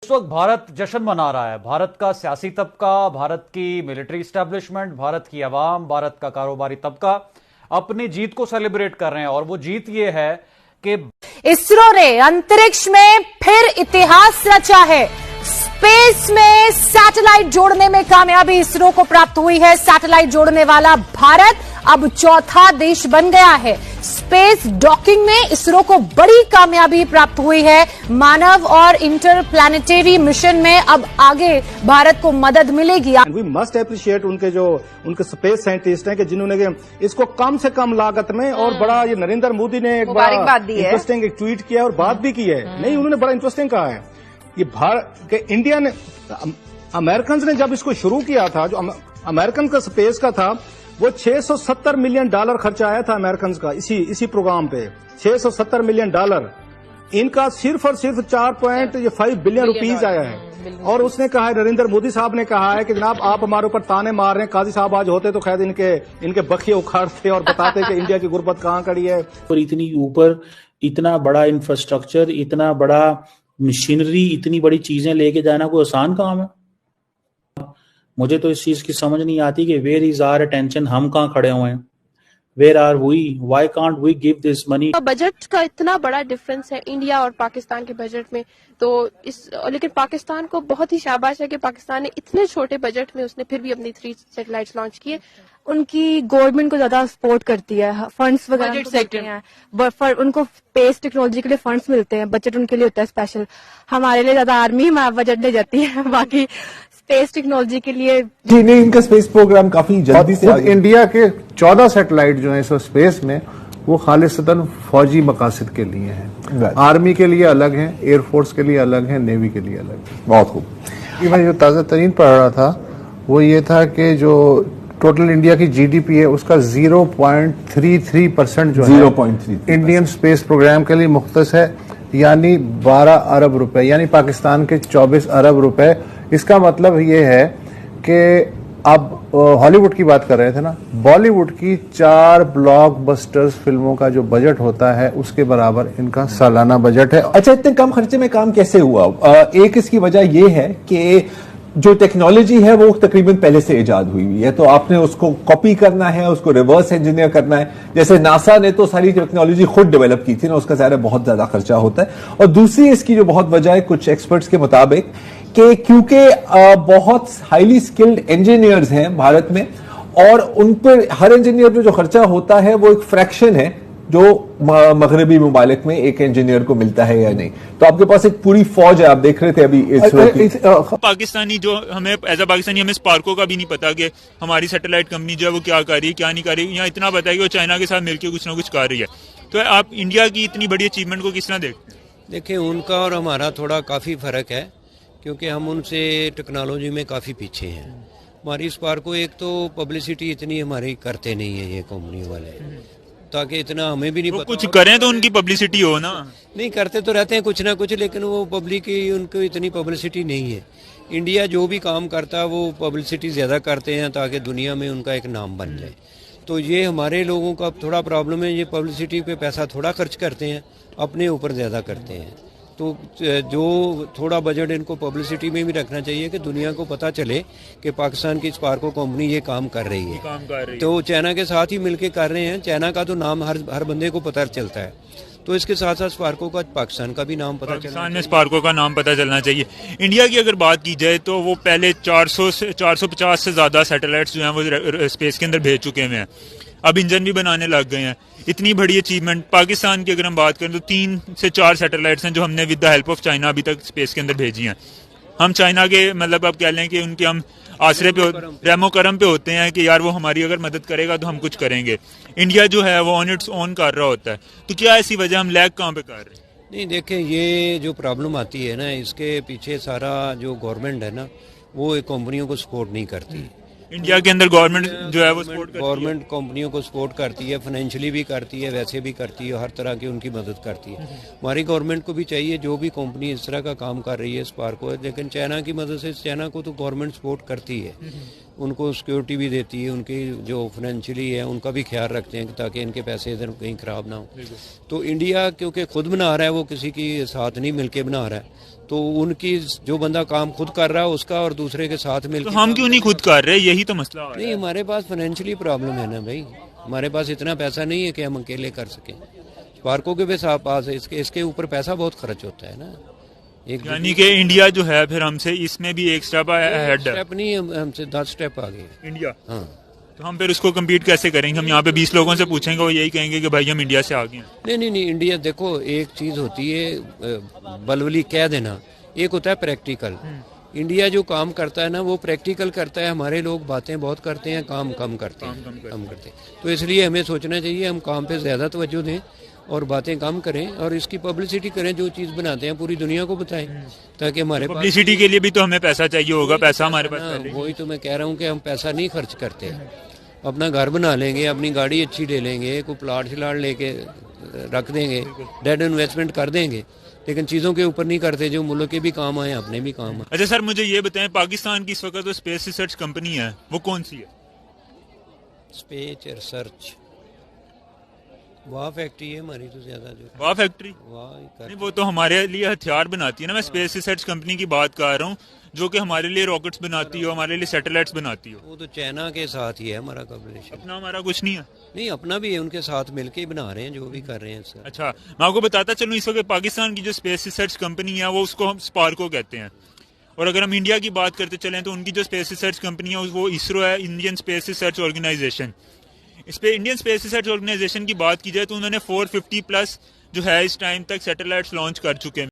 इस वक्त भारत जश्न मना रहा है। भारत का सियासी तबका, भारत की मिलिट्री एस्टेब्लिशमेंट, भारत की आवाम, भारत का कारोबारी तबका अपनी जीत को सेलिब्रेट कर रहे हैं। और वो जीत ये है कि इसरो ने अंतरिक्ष में फिर इतिहास रचा है। स्पेस में सैटेलाइट जोड़ने में कामयाबी इसरो को प्राप्त हुई है। सैटेलाइट जोड़ने वाला भारत अब चौथा देश बन गया है। स्पेस डॉकिंग में इसरो को बड़ी कामयाबी प्राप्त हुई है। मानव और इंटरप्लैनेटरी मिशन में अब आगे भारत को मदद मिलेगी। वी मस्ट अप्रिशिएट उनके स्पेस साइंटिस्ट हैं कि जिन्होंने इसको कम से कम लागत में और बड़ा, ये नरेंद्र मोदी ने एक बड़ा इंटरेस्टिंग एक ट्वीट किया और बात भी की है। नहीं, उन्होंने बड़ा इंटरेस्टिंग कहा है। ये भारत के इंडिया ने, अमेरिकन ने जब इसको शुरू किया था, जो अमेरिकन का स्पेस का था, वो $670 मिलियन खर्चा आया था अमेरिकन का इसी प्रोग्राम पे। $670 मिलियन। इनका सिर्फ और सिर्फ 4.5 बिलियन रुपीज आया है। और उसने कहा है, नरेंद्र मोदी साहब ने कहा है कि जनाब आप हमारे ऊपर ताने मार रहे हैं। काजी साहब आज होते तो शायद इनके बखिए उखाड़ते और बताते कि इंडिया की गुर्बत कहाँ खड़ी है। और इतनी ऊपर इतना बड़ा इंफ्रास्ट्रक्चर, इतना बड़ा मशीनरी, इतनी बड़ी चीजें लेके जाना कोई आसान काम है? मुझे तो इस चीज की समझ नहीं आती कि वेयर इज आवर अटेंशन, हम कहाँ खड़े हुए हैं, where are we, why can't we give this money. Budget का इतना बड़ा डिफरेंस है इंडिया और पाकिस्तान के बजट में, तो लेकिन पाकिस्तान को बहुत ही शाबाश है कि पाकिस्तान ने इतने छोटे बजट में उसने फिर भी अपनी 3 सैटेलाइट्स लॉन्च किए। उनकी गवर्नमेंट को ज्यादा सपोर्ट करती है, फंड्स वगैरह मिलते हैं, उनको स्पेस टेक्नोलॉजी के लिए फंड्स मिलते हैं, बजट उनके लिए होता है स्पेशल। हमारे लिए ज्यादा आर्मी हमारा बजट ले जाती है, बाकी स्पेस टेक्नोलॉजी के लिए जी नहीं। इनका स्पेस प्रोग्राम काफी जल्दी से इंडिया के 14 सैटेलाइट जो है इस स्पेस में, वो खालिसतन फौजी मकासद के लिए हैं। आर्मी के लिए अलग है, एयरफोर्स के लिए अलग है, नेवी के लिए अलग है। बहुत खूब। मैं जो ताजा तरीन पढ़ रहा था वो ये था कि जो टोटल इंडिया की जीडीपी है उसका 0.33% जो है इंडियन स्पेस प्रोग्राम के लिए मुख्तस है, यानी 12 अरब रुपए, यानी पाकिस्तान के 24 अरब रुपए। इसका मतलब ये है कि अब हॉलीवुड की बात कर रहे थे ना, बॉलीवुड की 4 ब्लॉकबस्टर्स फिल्मों का जो बजट होता है उसके बराबर इनका सालाना बजट है। अच्छा, इतने कम खर्चे में काम कैसे हुआ? एक इसकी वजह यह है कि जो टेक्नोलॉजी है वो तकरीबन पहले से इजाद हुई हुई है, तो आपने उसको कॉपी करना है, उसको रिवर्स इंजीनियर करना है। जैसे नासा ने तो सारी टेक्नोलॉजी खुद डेवलप की थी ना, उसका ज़ाहिर बहुत ज्यादा खर्चा होता है। और दूसरी इसकी जो बहुत वजह है कुछ एक्सपर्ट्स के मुताबिक कि क्योंकि बहुत हाईली स्किल्ड इंजीनियर्स हैं भारत में, और उन पर हर इंजीनियर पर जो खर्चा होता है वो एक फ्रैक्शन है जो मगरबी ममालिक में एक इंजीनियर को मिलता है या नहीं। तो आपके पास एक पूरी फौज है, आप देख रहे थे अभी पाकिस्तानी जो हमें एज अ पाकिस्तानी हमें स्पार्को का भी नहीं पता कि हमारी सैटेलाइट कंपनी जो है वो क्या कर रही है, क्या नहीं कर रही है। यहाँ इतना पता है कि वो चाइना के साथ मिलकर कुछ ना कुछ कर रही है। तो आप इंडिया की इतनी बड़ी अचीवमेंट को किस तरह देखते हैं? देखिए, उनका और हमारा थोड़ा काफ़ी फ़र्क है, क्योंकि हम उनसे टेक्नोलॉजी में काफ़ी पीछे हैं। हमारी स्पार्को एक तो पब्लिसिटी इतनी हमारी करते नहीं है ये कंपनी वाले, ताकि इतना हमें भी नहीं पता। कुछ करें तो उनकी पब्लिसिटी हो ना। नहीं, करते तो रहते हैं कुछ ना कुछ, लेकिन वो पब्लिक की उनको इतनी पब्लिसिटी नहीं है। इंडिया जो भी काम करता है वो पब्लिसिटी ज़्यादा करते हैं ताकि दुनिया में उनका एक नाम बन जाए। तो ये हमारे लोगों का थोड़ा प्रॉब्लम है, ये पब्लिसिटी पे पैसा थोड़ा खर्च करते हैं, अपने ऊपर ज़्यादा करते हैं। तो जो थोड़ा बजट इनको पब्लिसिटी में भी रखना चाहिए कि दुनिया को पता चले कि पाकिस्तान की स्पार्को कंपनी ये काम कर रही है। तो चाइना के साथ ही मिलके कर रहे हैं। चाइना का तो नाम हर बंदे को पता चलता है, तो इसके साथ साथ स्पार्को का पाकिस्तान का भी नाम पता चलना, पाकिस्तान में स्पार्को का नाम पता चलना चाहिए। इंडिया की अगर बात की जाए तो वो पहले 450 से ज्यादा सैटेलाइट्स जो हैं वो स्पेस के अंदर भेज चुके हैं। अब इंजन भी बनाने लग गए हैं। इतनी बड़ी अचीवमेंट पाकिस्तान की अगर हम बात करें तो 3 से 4 सैटेलाइट्स हैं जो हमने with the help of China अभी तक स्पेस के अंदर भेजी हैं। हम चाइना के मतलब अब कह लें कि उनके हम आसरे पे रहमो करम पे होते हैं कि यार वो हमारी अगर मदद करेगा तो हम कुछ करेंगे। इंडिया जो है वो ऑन इट्स ओन कर रहा होता है। तो क्या ऐसी वजह हम लैग कहाँ पे कर रहे हैं? नहीं, देखें, ये जो प्रॉब्लम आती है ना, इसके पीछे सारा जो गवर्नमेंट है ना, वो कंपनियों को सपोर्ट नहीं करती। इंडिया के अंदर गवर्नमेंट जो है वो सपोर्ट करती है, गवर्नमेंट कंपनियों को सपोर्ट करती है, फाइनेंशियली भी करती है, वैसे भी करती है, हर तरह की उनकी मदद करती है। हमारी गवर्नमेंट को भी चाहिए, जो भी कंपनी इस तरह का काम कर रही है स्पार्को, लेकिन चाइना की मदद से, चाइना को तो गवर्नमेंट सपोर्ट करती है, उनको सिक्योरिटी भी देती है, उनकी जो फाइनेंशियली है उनका भी ख्याल रखते हैं ताकि इनके पैसे इधर कहीं ख़राब ना हो। तो इंडिया क्योंकि खुद बना रहा है, वो किसी की साथ नहीं मिलके बना रहा है, तो उनकी जो बंदा काम खुद कर रहा है उसका और दूसरे के साथ मिलकर, तो हम क्यों नहीं खुद कर रहे, यही तो मसला है। नहीं, हमारे पास फाइनेंशियली प्रॉब्लम है ना भाई, हमारे पास इतना पैसा नहीं है कि हम अकेले कर सकें। स्पार्को के भी पास है, इसके ऊपर पैसा बहुत खर्च होता है ना। यानी कि इंडिया जो है फिर हमसे इसमें भी एक स्टेप अहेड है। स्टेप नहीं, हमसे 10 स्टेप आगे इंडिया। हाँ, तो हम फिर उसको कम्पीट कैसे करेंगे? हम यहाँ पे 20 लोगों से पूछेंगे, वो यही कहेंगे कि भाई हम इंडिया से आगे हैं। नहीं, इंडिया देखो, एक चीज होती है बलवली कह देना, एक होता है प्रैक्टिकल। इंडिया जो काम करता है ना वो प्रैक्टिकल करता है, हमारे लोग बातें बहुत करते हैं, काम कम करते हैं। तो इसलिए हमें सोचना चाहिए हम काम पे ज्यादा तवज्जो दें और बातें कम करें और इसकी पब्लिसिटी करें, जो चीज बनाते हैं पूरी दुनिया को बताएं, ताकि हमारे पब्लिसिटी के लिए भी तो हमें पैसा चाहिए होगा, पैसा हमारे पास पहले। वही तो मैं कह रहा हूँ कि हम पैसा नहीं खर्च करते, अपना घर बना लेंगे, अपनी गाड़ी अच्छी ले लेंगे, कोई प्लाट शिलाट लेके रख देंगे, डेड इन्वेस्टमेंट कर देंगे, लेकिन चीजों के ऊपर नहीं करते जो मुल्क के भी काम आए, अपने भी काम आए। अच्छा सर, मुझे ये बताएं, पाकिस्तान की इस वक्त जो स्पेस रिसर्च कंपनी है वो कौन सी है? स्पेस रिसर्च वाह फैक्ट्री है हमारी, तो ज्यादा जो वाह फैक्ट्री, वाह नहीं वो तो हमारे लिए हथियार बनाती है ना। मैं स्पेस रिसर्च कंपनी की बात कर रहा हूँ जो कि हमारे लिए रॉकेट्स बनाती हो, हमारे लिए सैटेलाइट्स बनाती हो। वो तो चाइना के साथ ही है हमारा कॉम्बिनेशन, अपना हमारा कुछ नहीं है। नहीं, अपना भी है, उनके साथ मिलके ही बना रहे हैं जो भी कर रहे हैं सर। अच्छा, मैं आपको बताता चलूँ, इस वक्त पाकिस्तान की जो स्पेस रिसर्च कंपनी है वो उसको हम स्पार्को कहते हैं। और अगर हम इंडिया की बात करते चलें तो उनकी जो स्पेस रिसर्च कंपनी है वो इसरो है, इंडियन स्पेस रिसर्च ऑर्गेनाइजेशन। इस पे इंडियन स्पेस रिसर्च ऑर्गेनाइजेशन की बात की जाए तो उन्होंने 450 प्लस जो है इस टाइम तक सैटेलाइट्स लॉन्च कर चुके हैं।